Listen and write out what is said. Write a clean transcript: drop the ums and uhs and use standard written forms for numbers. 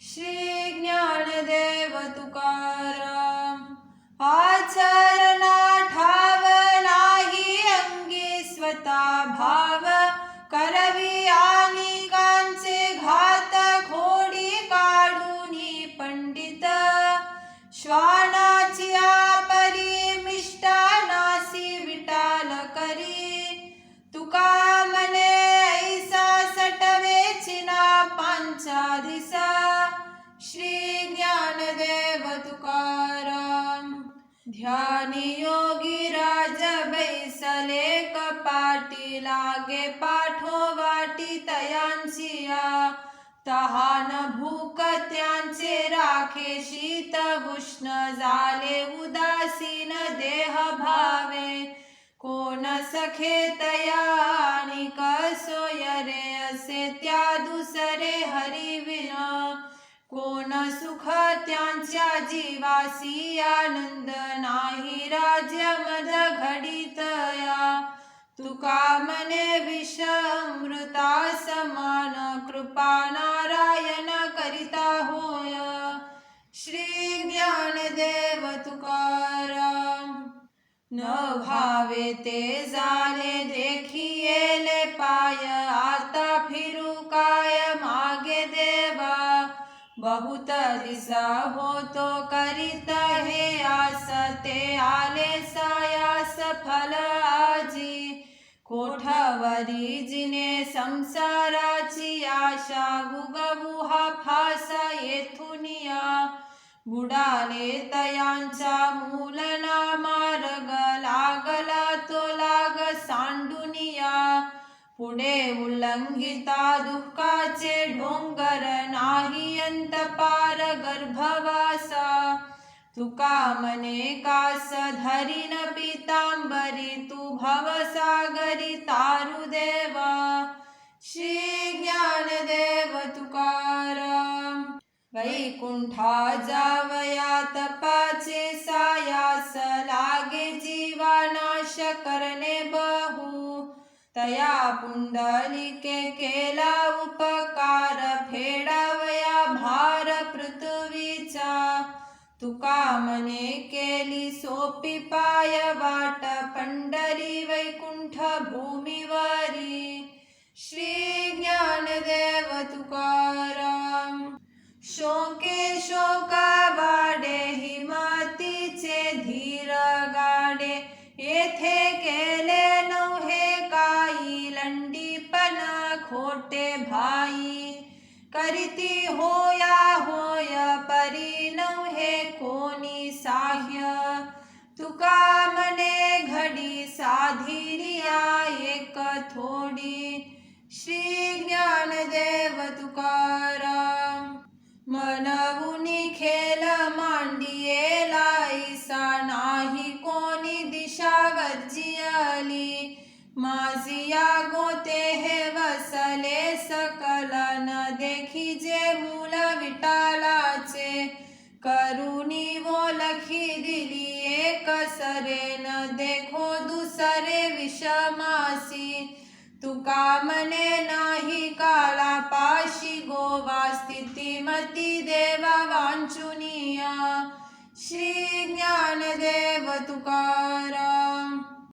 श्री ज्ञानदेव तुकाराम. आचरणा ठाव नाही अंगी स्वतः भाव, करवी अनेकांचे घात खोडी काढूनी पंडित. श्वानाची परी मिष्टानासी विटाल करी, तुका मने ऐसा सटवे चिना पांचादिसा. श्री ज्ञानदेव तुकाराम. ध्यानी योगी राज बैसले कपाटी, लागे पाठोवाटी तयांचिया. तहान भूक त्यांचे राखे शीत उष्ण, झाले उदासीन देह भावे. कोण सखे तया आणि कसोय रे, असे त्या दुसरे हरिविन. कोण सुख त्यांच्या जीवासी, आनंद नाही राज्य मध घडितया. तुका मने विष अमृता समान, कृपा नारायण करिता होय. श्री ज्ञानदेव तुकाराम. न भावे ते झाले देखिएले पाय, आता फिरू काय मागे देवा. बहुत दिसा होतो करीत हे आस, ते आले सायास फल आजी. कोठवरी जिने संसाराची आशा, गुगवुहा फासा येथुनिया. बुडाले तयांचा मूलना मार्ग, लागला तो लाग सांडुनिया. पुढे उल्लंघिता दुःखाचे डोंगर, नाही अंत पार गर्भवासा. तुका मने कास धरीन पितांबरी, तू भवसागरी तारू देवा. श्री ज्ञानदेव तुकाराम. वैकुंठा जावया तपाचे सायास, लागे जीवानाश करणे बहु. तया पुंडलिके केला उपकार, फेडावया भार पृथ्वीचा. तुका मने केली सोपी पाय वाट, पंढरी वैकुंठ भूमीवरी. श्री ज्ञानदेव तुकाराम. शोके शोका वाडे, हिमतीचे धीर गाडे. येथे केले नव्हे काही, लंडीपण खोटे भाई. करीती होया होय, परी नव्हे कोणी साह्य. तुका मने घडी साधिरिया एक थोडी. श्री ज्ञानदेव तुकाराम. मनवुनी खेल मांडियेला ऐसा, नाही कोणी दिशा वर्जियली. माझिया गोते हे वसले सकल, न देखी जे मूल विठालाचे. करुणी ओळखी दिली एक सरे, न देखो दुसरे विषमासी. तुका मने नाही काळा पाशी गोवा, स्थितिमती देवा वांचुनिया. श्री ज्ञानदेव तुकाराम.